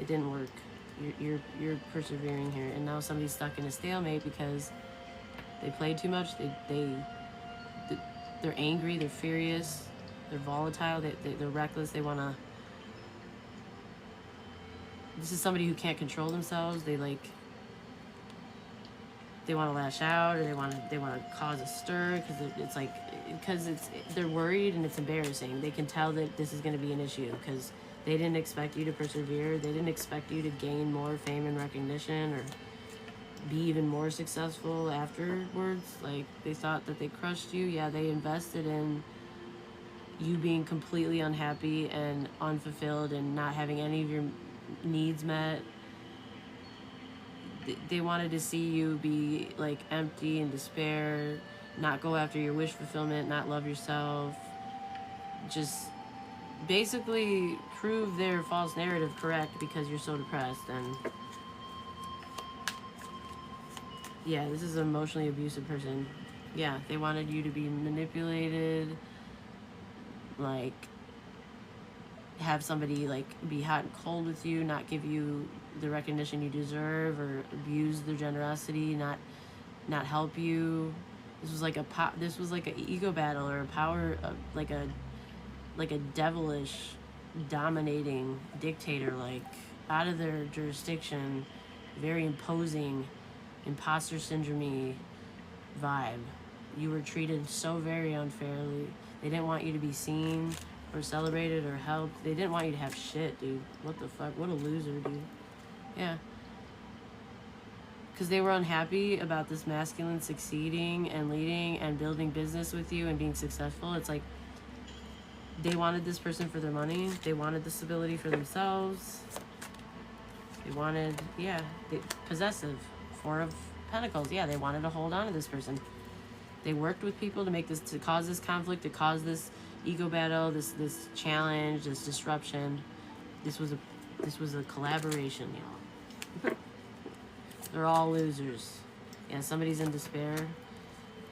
It didn't work. You're persevering here, and now somebody's stuck in a stalemate because they played too much. They're angry. They're furious. They're volatile. They're reckless. They wanna. This is somebody who can't control themselves. They like. They want to lash out, or they want to cause a stir because they're worried and it's embarrassing. They can tell that this is going to be an issue because they didn't expect you to persevere. They didn't expect you to gain more fame and recognition or be even more successful afterwards. Like, they thought that they crushed you. Yeah, they invested in you being completely unhappy and unfulfilled and not having any of your needs met. They wanted to see you be like empty and despair, not go after your wish fulfillment, not love yourself, just basically prove their false narrative correct because you're so depressed. And yeah, this is an emotionally abusive person. Yeah, they wanted you to be manipulated, like have somebody like be hot and cold with you, not give you the recognition you deserve, or abuse their generosity, not help you. This was like this was like an ego battle or a power, like a devilish, dominating dictator, like out of their jurisdiction, very imposing, imposter syndrome vibe. You were treated so very unfairly. They didn't want you to be seen or celebrated or helped. They didn't want you to have shit, dude. What the fuck? What a loser, dude. Yeah. Because they were unhappy about this masculine succeeding and leading and building business with you and being successful. It's like they wanted this person for their money. They wanted the stability for themselves. They wanted, possessive. Four of Pentacles. Yeah, they wanted to hold on to this person. They worked with people to cause this conflict, to cause this ego battle, this challenge, this disruption. This was a collaboration, y'all. They're all losers. Yeah, somebody's in despair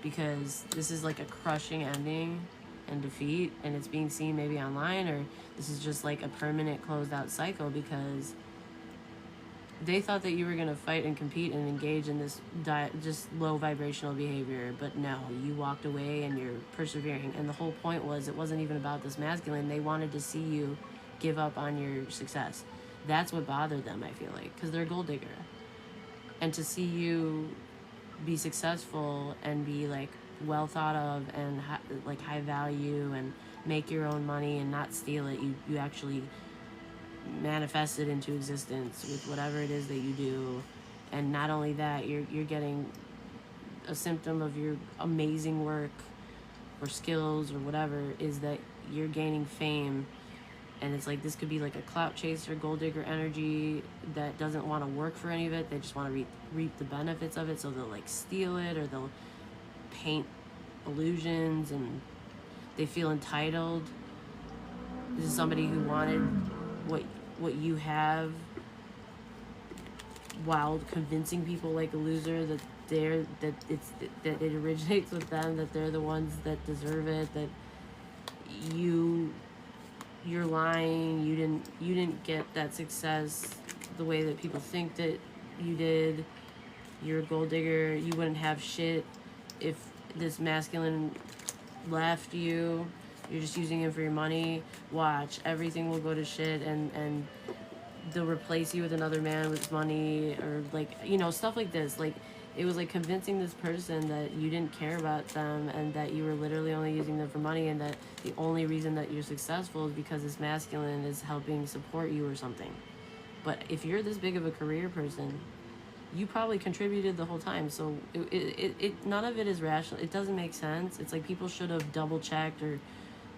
because this is like a crushing ending and defeat, and it's being seen maybe online, or this is just like a permanent closed out cycle because they thought that you were going to fight and compete and engage in this just low vibrational behavior, but no, you walked away and you're persevering. And the whole point was, it wasn't even about this masculine. They wanted to see you give up on your success. That's what bothered them, I feel like, because they're a gold digger. And to see you be successful and be like well thought of and like high value and make your own money and not steal it, you actually manifest it into existence with whatever it is that you do. And not only that, you're getting a symptom of your amazing work or skills or whatever is that you're gaining fame. And it's like, this could be like a clout chaser, gold digger energy that doesn't want to work for any of it. They just want to reap the benefits of it. So they'll like steal it, or they'll paint illusions, and they feel entitled. This is somebody who wanted what you have, while convincing people like a loser that that it originates with them, that they're the ones that deserve it, that you're lying, you didn't get that success the way that people think that you did. You're a gold digger. You wouldn't have shit if this masculine left you. You're just using him for your money. Watch, everything will go to shit, and they'll replace you with another man with money, or like, stuff like this. Like, it was like convincing this person that you didn't care about them and that you were literally only using them for money, and that the only reason that you're successful is because this masculine is helping support you or something. But if you're this big of a career person, you probably contributed the whole time. So it none of it is rational. It doesn't make sense. It's like people should have double checked or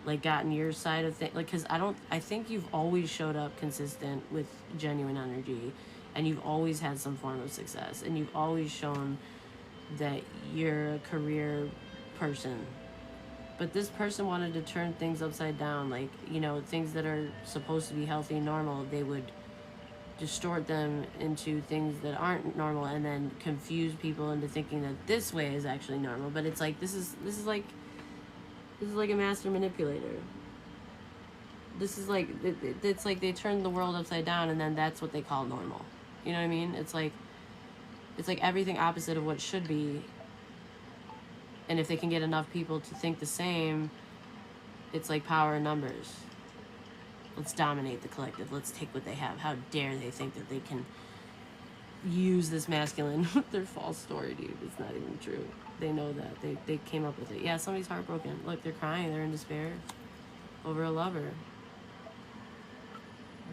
like gotten your side of things. Like, because I think you've always showed up consistent with genuine energy, and you've always had some form of success, and you've always shown that you're a career person. But this person wanted to turn things upside down, like, things that are supposed to be healthy and normal, they would distort them into things that aren't normal, and then confuse people into thinking that this way is actually normal. But it's like, this is like a master manipulator. this is like it's like they turned the world upside down, and then that's what they call normal. You know what I mean? It's like everything opposite of what should be. And if they can get enough people to think the same, it's like power in numbers. Let's dominate the collective. Let's take what they have. How dare they think that they can use this masculine with their false story, dude. It's not even true. They know that. They came up with it. Yeah, somebody's heartbroken. Look, they're crying. They're in despair over a lover.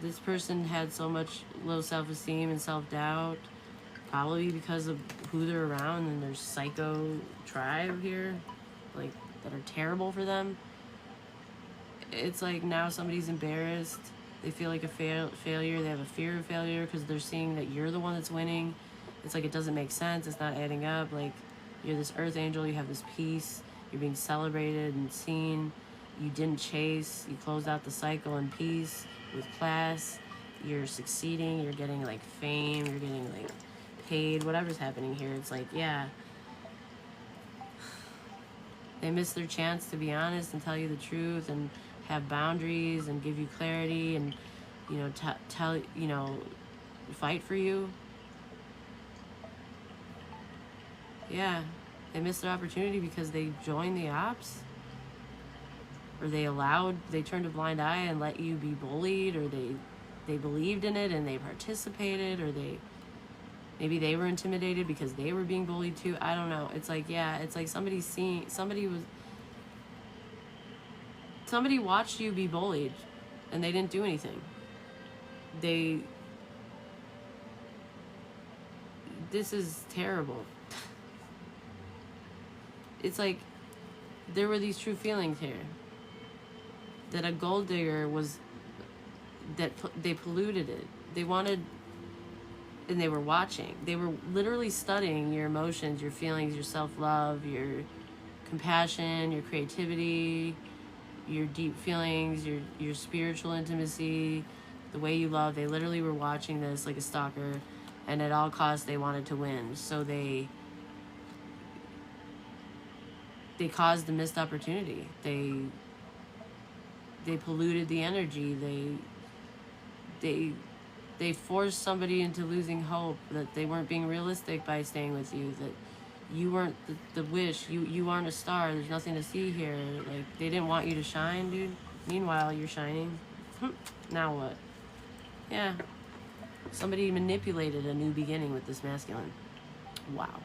This person had so much low self-esteem and self-doubt, probably because of who they're around and their psycho tribe here, like, that are terrible for them. It's like now somebody's embarrassed. They feel like a failure. They have a fear of failure because they're seeing that you're the one that's winning. It's like it doesn't make sense. It's not adding up. Like, you're this earth angel. You have this peace. You're being celebrated and seen. You didn't chase. You closed out the cycle in peace with class. You're succeeding. You're getting, like, fame. You're getting, like, paid. Whatever's happening here. It's like, yeah. They missed their chance to be honest and tell you the truth and have boundaries and give you clarity and, you know, tell, you know, fight for you. Yeah, they missed their opportunity because they joined the ops, or they turned a blind eye and let you be bullied, or they believed in it and they participated, or maybe they were intimidated because they were being bullied too. I don't know. It's like, yeah, it's like somebody watched you be bullied and they didn't do anything. This is terrible. It's like there were these true feelings here. That a gold digger they polluted it. They wanted, and they were watching. They were literally studying your emotions, your feelings, your self-love, your compassion, your creativity, your deep feelings, your spiritual intimacy, the way you love. They literally were watching this like a stalker, and at all costs they wanted to win. So they caused the missed opportunity. They polluted the energy. They forced somebody into losing hope, that they weren't being realistic by staying with you, that you weren't the wish, you aren't a star, there's nothing to see here. Like, they didn't want you to shine, dude. Meanwhile, you're shining. Now what? Yeah. Somebody manipulated a new beginning with this masculine. Wow.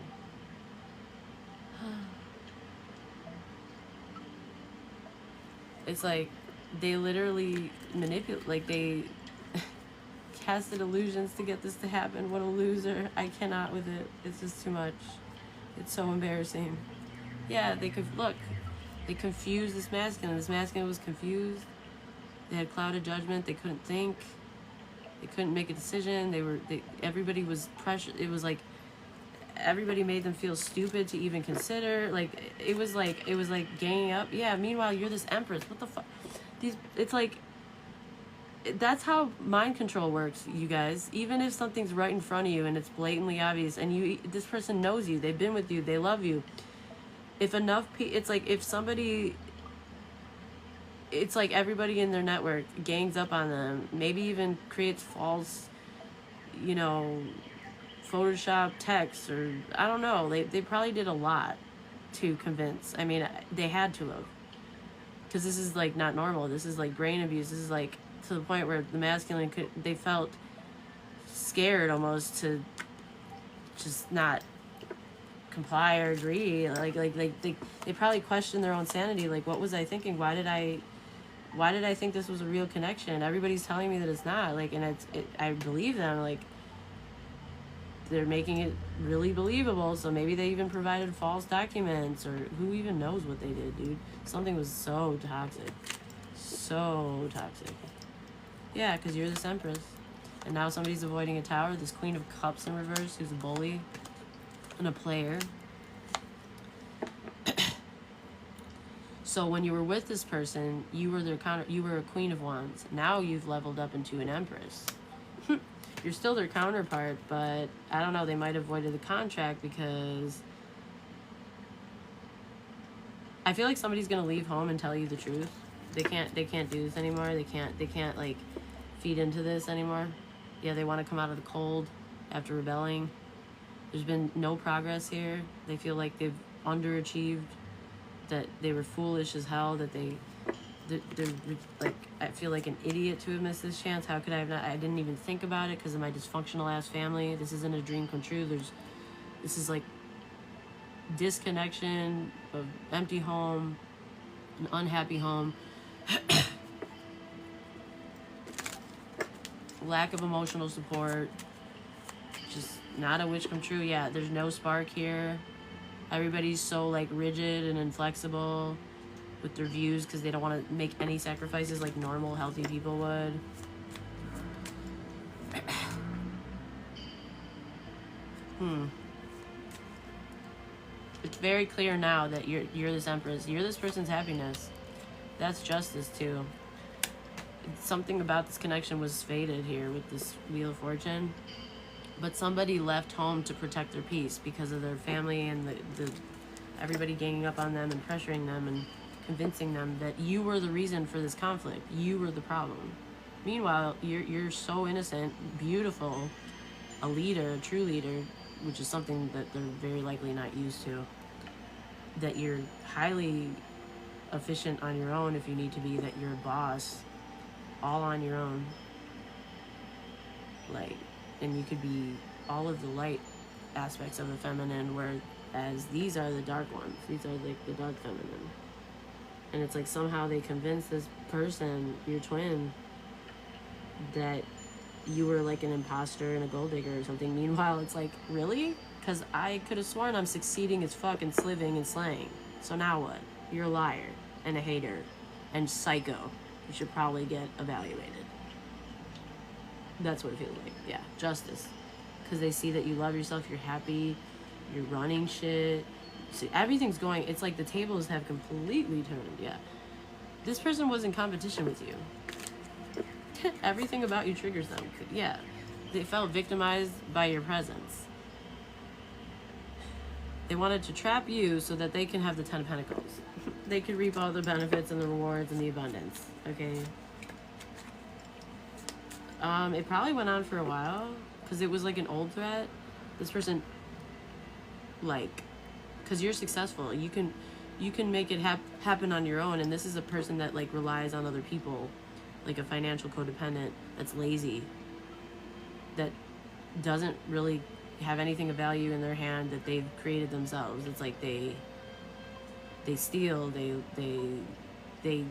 It's like they literally manipulate, like they casted illusions to get this to happen. What a loser. I cannot with it. It's just too much. It's so embarrassing. Yeah, they confused this masculine. This masculine was confused. They had clouded judgment. They couldn't think. They couldn't make a decision. Everybody was pressured. It was like everybody made them feel stupid to even consider. Like it was like ganging up. Yeah, meanwhile you're this empress. What the fuck? It's like, that's how mind control works, you guys. Even if something's right in front of you and it's blatantly obvious, and this person knows you, they've been with you, they love you. If enough it's like if somebody, it's like everybody in their network gangs up on them, maybe even creates false, you know, Photoshop text, or I don't know. They probably did a lot to convince. I mean, they had to have, because this is like not normal. This is like brain abuse. This is like to the point where the masculine they felt scared almost to just not comply or agree. Like they probably questioned their own sanity. Like, what was I thinking? Why did I think this was a real connection? Everybody's telling me that it's not. Like, and I believe them. Like, they're making it really believable, so maybe they even provided false documents, or who even knows what they did, dude. Something was so toxic. So toxic. Yeah, because you're this empress. And now somebody's avoiding a tower, this Queen of Cups in reverse, who's a bully and a player. So when you were with this person, you were a Queen of Wands. Now you've leveled up into an Empress. You're still their counterpart, but I don't know, they might have avoided the contract because I feel like somebody's going to leave home and tell you the truth. They can't do this anymore. They can't like feed into this anymore. Yeah, they want to come out of the cold after rebelling. There's been no progress here. They feel like they've underachieved, that they were foolish as hell, that they're like, I feel like an idiot to have missed this chance. How could I have not? I didn't even think about it because of my dysfunctional ass family. This isn't a dream come true. This is like disconnection, of empty home, an unhappy home, lack of emotional support, just not a wish come true. Yeah, there's no spark here. Everybody's so like rigid and inflexible with their views because they don't want to make any sacrifices like normal healthy people would. It's very clear now that you're this Empress. You're this person's happiness. That's justice too. Something about this connection was fated here with this Wheel of Fortune. But somebody left home to protect their peace because of their family and the everybody ganging up on them and pressuring them and convincing them that you were the reason for this conflict. You were the problem. Meanwhile, you're so innocent, beautiful, a leader, a true leader, which is something that they're very likely not used to. That you're highly efficient on your own if you need to be, that you're a boss, all on your own. Like, and you could be all of the light aspects of the feminine, whereas these are the dark ones. These are like the dark feminine. And it's like somehow they convince this person, your twin, that you were like an imposter and a gold digger or something. Meanwhile, it's like, really? Because I could have sworn I'm succeeding as fuck and sliving and slaying. So now what? You're a liar and a hater and psycho. You should probably get evaluated. That's what it feels like. Yeah, justice. Because they see that you love yourself, you're happy, you're running shit. See, everything's going, it's like the tables have completely turned. Yeah. This person was in competition with you. Everything about you triggers them. Yeah. They felt victimized by your presence. They wanted to trap you so that they can have the 10 of Pentacles. They could reap all the benefits and the rewards and the abundance. Okay. It probably went on for a while because it was like an old threat. This person, like, because you're successful, you can make it happen on your own. And this is a person that like relies on other people, like a financial codependent that's lazy, that doesn't really have anything of value in their hand that they've created themselves. It's like they steal, they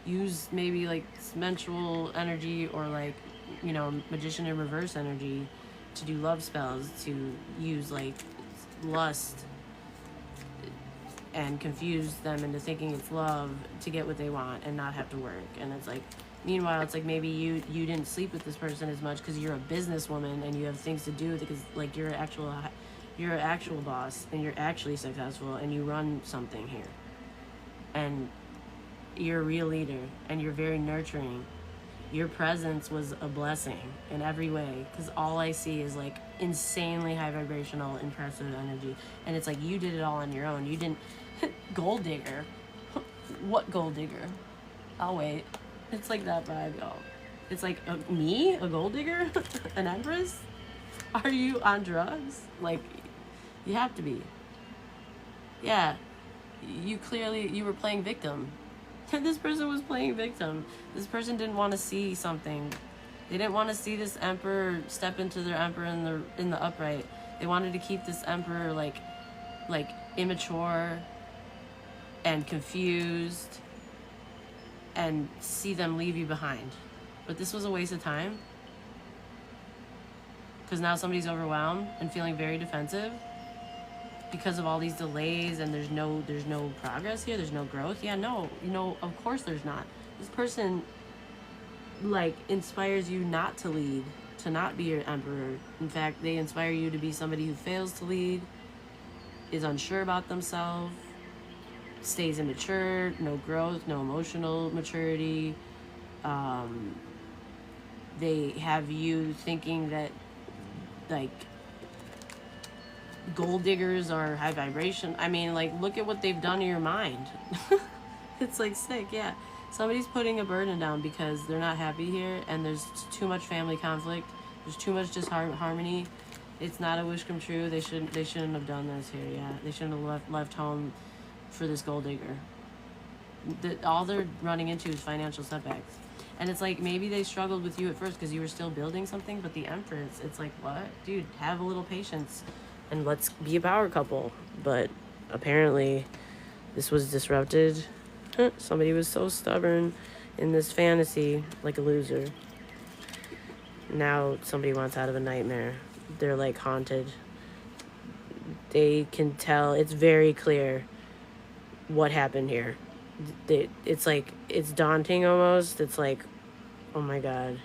use maybe like menstrual energy or like, you know, magician in reverse energy to do love spells, to use like lust and confuse them into thinking it's love to get what they want and not have to work. And it's like, meanwhile, it's like maybe you didn't sleep with this person as much because you're a businesswoman and you have things to do because like you're an actual boss and you're actually successful and you run something here. And you're a real leader and you're very nurturing. Your presence was a blessing in every way because all I see is like insanely high vibrational, impressive energy. And it's like you did it all on your own. You didn't... Gold digger. What gold digger? I'll wait. It's like that vibe, y'all. It's like, me? A gold digger? An empress? Are you on drugs? Like, you have to be. Yeah. You were playing victim. This person was playing victim. This person didn't want to see something. They didn't want to see this emperor step into their emperor in the upright. They wanted to keep this emperor like immature and confused and see them leave you behind. But this was a waste of time. Because now somebody's overwhelmed and feeling very defensive because of all these delays and there's no progress here, there's no growth. Yeah, no, of course there's not. This person like inspires you not to lead, to not be your emperor. In fact, they inspire you to be somebody who fails to lead, is unsure about themselves, stays immature, no growth, no emotional maturity. They have you thinking that like gold diggers are high vibration. I mean, like, look at what they've done to your mind. It's like sick, yeah. Somebody's putting a burden down because they're not happy here, and there's too much family conflict. There's too much disharmony. It's not a wish come true. They shouldn't have done this here. Yeah, they shouldn't have left home for this gold digger. All they're running into is financial setbacks. And it's like, maybe they struggled with you at first because you were still building something, but the Empress, it's like, what? Dude, have a little patience and let's be a power couple. But apparently this was disrupted. Somebody was so stubborn in this fantasy, like a loser. Now somebody wants out of a nightmare. They're like haunted. They can tell, it's very clear what happened here. It's like, it's daunting almost. It's like, oh my God,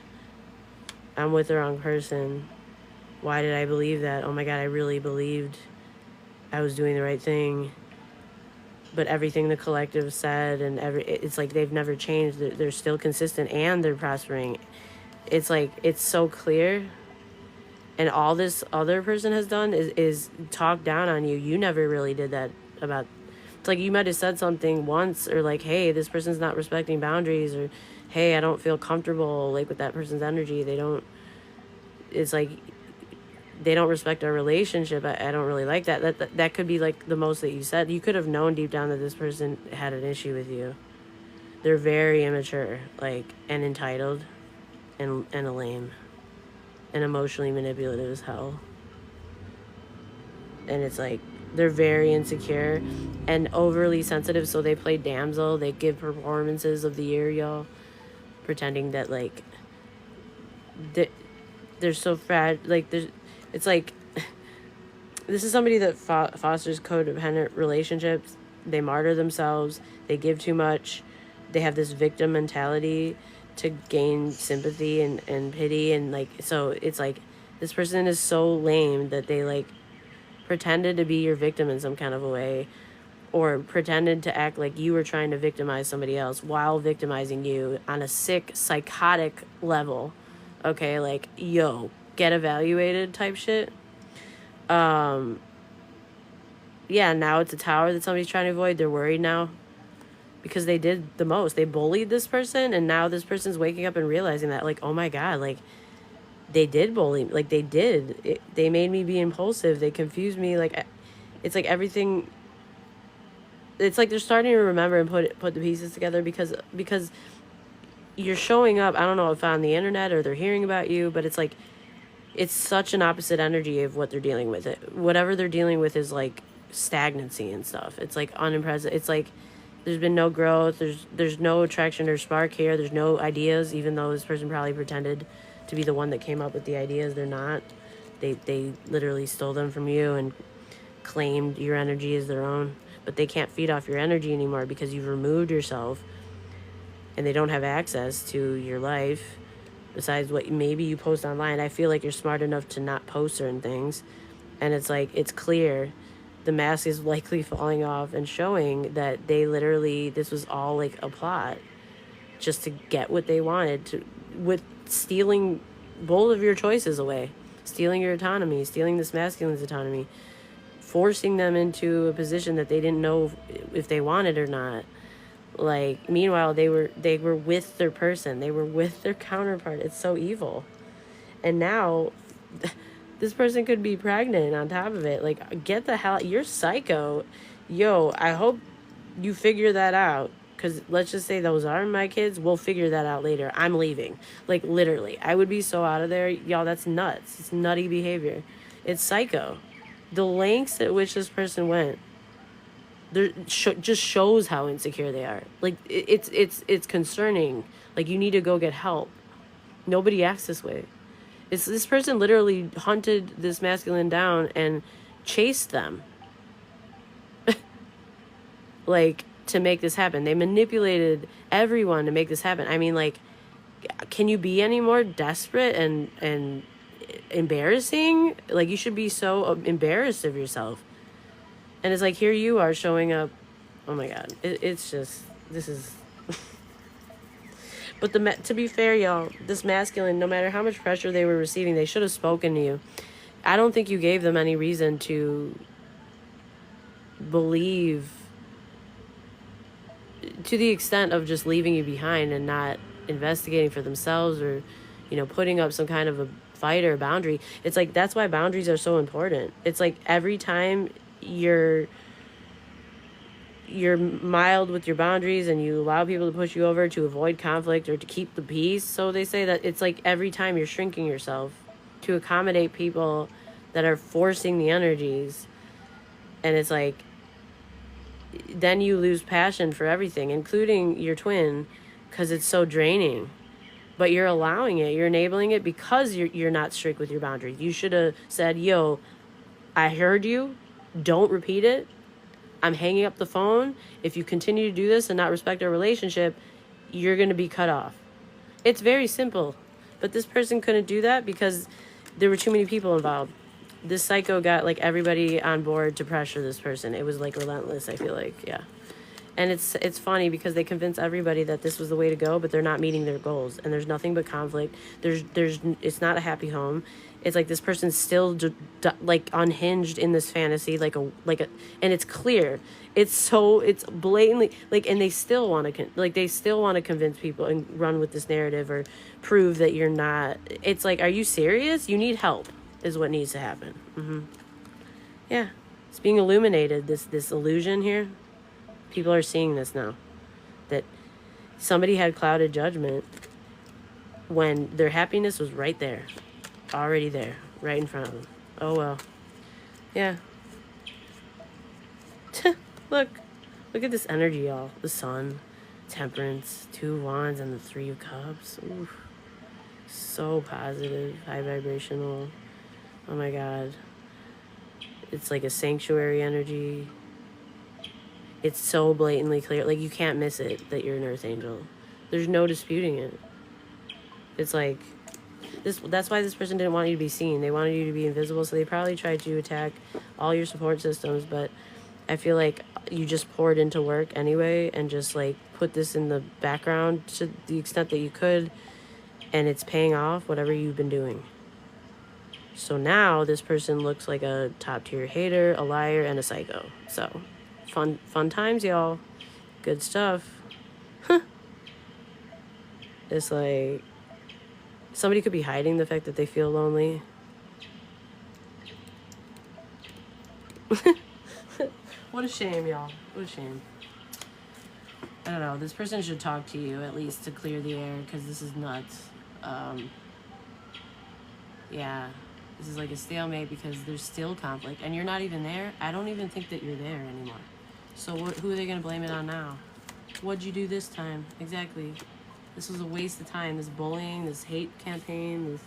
I'm with the wrong person. Why did I believe that? Oh my God, I really believed I was doing the right thing. But everything the collective said and it's like they've never changed. They're still consistent and they're prospering. It's like, it's so clear. And all this other person has done is talk down on you. You never really did that about. It's like you might have said something once, or like, hey, this person's not respecting boundaries, or hey, I don't feel comfortable like with that person's energy. It's like they don't respect our relationship. I don't really like that. That could be like the most that you said. You could have known deep down that this person had an issue with you. They're very immature, like, and entitled and a lame and emotionally manipulative as hell. And it's like, they're very insecure and overly sensitive, so they play damsel. They give performances of the year, y'all, pretending that, like, they're so fragile. Like, it's like, this is somebody that fosters codependent relationships. They martyr themselves. They give too much. They have this victim mentality to gain sympathy and pity. And, like, so it's like, this person is so lame that they, like, pretended to be your victim in some kind of a way, or pretended to act like you were trying to victimize somebody else while victimizing you on a sick, psychotic level. Okay, like, yo, get evaluated type shit. Yeah, now it's a tower that somebody's trying to avoid. They're worried now because they did the most. They bullied this person, and now this person's waking up and realizing that, like, oh my God, like, they did bully, like, they did. They made me be impulsive. They confused me. Like, it's like everything. It's like they're starting to remember and put the pieces together because you're showing up. I don't know if on the internet or they're hearing about you, but it's like, it's such an opposite energy of what they're dealing with. Whatever they're dealing with is like stagnancy and stuff. It's like unimpressive. It's like there's been no growth. There's no attraction or spark here. There's no ideas, even though this person probably pretended to be the one that came up with the ideas. They're not. They literally stole them from you and claimed your energy as their own. But they can't feed off your energy anymore because you've removed yourself, and they don't have access to your life besides what maybe you post online. I feel like you're smart enough to not post certain things, and it's like, it's clear the mask is likely falling off and showing that they literally, this was all like a plot just to get what they wanted, with stealing both of your choices away, stealing your autonomy, stealing this masculine's autonomy, forcing them into a position that they didn't know if they wanted or not. Like, meanwhile, they were with their person. They were with their counterpart. It's so evil. And now this person could be pregnant on top of it. Like, get the hell, you're psycho. Yo, I hope you figure that out. Because let's just say those are my kids. We'll figure that out later. I'm leaving. Like, literally. I would be so out of there. Y'all, that's nuts. It's nutty behavior. It's psycho. The lengths at which this person went, just shows how insecure they are. Like, it's concerning. Like, you need to go get help. Nobody acts this way. This person literally hunted this masculine down and chased them. Like, to make this happen. They manipulated everyone to make this happen. I mean, like, can you be any more desperate and embarrassing? Like, you should be so embarrassed of yourself. And it's like, here you are showing up. Oh my God. It's just, this is... But to be fair, y'all, this masculine, no matter how much pressure they were receiving, they should have spoken to you. I don't think you gave them any reason to believe to the extent of just leaving you behind and not investigating for themselves, or, you know, putting up some kind of a fight or a boundary. It's like, that's why boundaries are so important. It's like every time you're mild with your boundaries and you allow people to push you over to avoid conflict or to keep the peace, so they say, that it's like every time you're shrinking yourself to accommodate people that are forcing the energies. And it's like, then you lose passion for everything, including your twin, because it's so draining. But you're allowing it, you're enabling it, because you're not strict with your boundaries. You should have said, yo, I heard you, don't repeat it, I'm hanging up the phone. If you continue to do this and not respect our relationship, you're going to be cut off. It's very simple. But this person couldn't do that because there were too many people involved. This psycho got like everybody on board to pressure this person. It was like relentless, I feel like. Yeah. And it's funny because they convince everybody that this was the way to go, but they're not meeting their goals, and there's nothing but conflict. It's not a happy home. It's like this person's still like unhinged in this fantasy, and it's clear. It's blatantly like, and they still want to convince people and run with this narrative or prove that you're not. It's like, are you serious? You need help is what needs to happen. Yeah, it's being illuminated. This illusion here. People are seeing this now, that somebody had clouded judgment when their happiness was right there, already there, right in front of them. Oh well. Yeah. Look at this energy, y'all. The Sun, Temperance, 2 of Wands, and the 3 of Cups. Oof. So positive, high vibrational. Oh my God. It's like a sanctuary energy. It's so blatantly clear. Like, you can't miss it that you're an Earth Angel. There's no disputing it. It's like, that's why this person didn't want you to be seen. They wanted you to be invisible, so they probably tried to attack all your support systems, but I feel like you just poured into work anyway and just, like, put this in the background to the extent that you could, and it's paying off whatever you've been doing. So now this person looks like a top-tier hater, a liar, and a psycho. So... Fun times, y'all. Good stuff. It's like somebody could be hiding the fact that they feel lonely. What a shame, y'all. What a shame. I don't know. This person should talk to you at least to clear the air, because this is nuts. Yeah. This is like a stalemate because there's still conflict, and you're not even there. I don't even think that you're there anymore. So who are they going to blame it on now? What'd you do this time? Exactly. This was a waste of time. This bullying, this hate campaign, this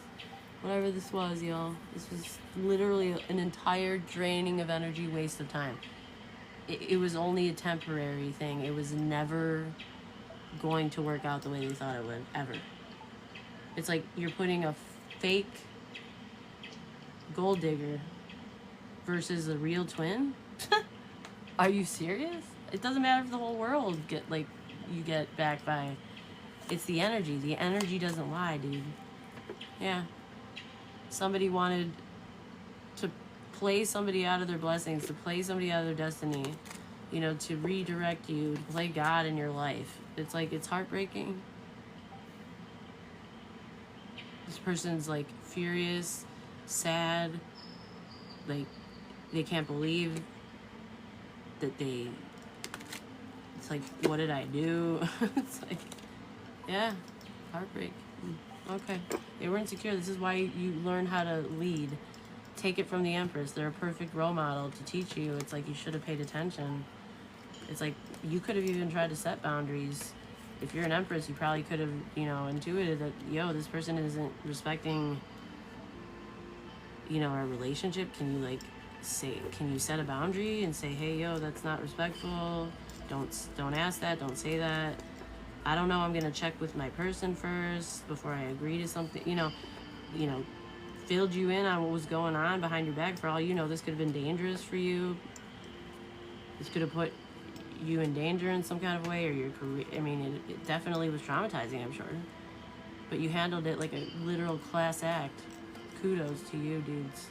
whatever this was, y'all. This was literally an entire draining of energy, waste of time. It was only a temporary thing. It was never going to work out the way they thought it would, ever. It's like you're putting a fake gold digger versus a real twin. Are you serious? It doesn't matter if the whole world you get back by. It's the energy. The energy doesn't lie, dude. Yeah. Somebody wanted to play somebody out of their blessings, to play somebody out of their destiny, you know, to redirect you, to play God in your life. It's like, it's heartbreaking. This person's like furious, sad, like they can't believe that it's like, what did I do? It's like, yeah, heartbreak. Okay, they were insecure. This is why you learn how to lead. Take it from the Empress. They're a perfect role model to teach you. It's like, you should have paid attention. It's like, you could have even tried to set boundaries. If you're an Empress, you probably could have, you know, intuited that, yo, this person isn't respecting, you know, our relationship. Can you can you set a boundary and say, hey, yo, that's not respectful. Don't ask that. Don't say that. I don't know. I'm going to check with my person first before I agree to something, you know, filled you in on what was going on behind your back. For all you know, this could have been dangerous for you. This could have put you in danger in some kind of way, or your career. I mean, it definitely was traumatizing, I'm sure. But you handled it like a literal class act. Kudos to you, dudes.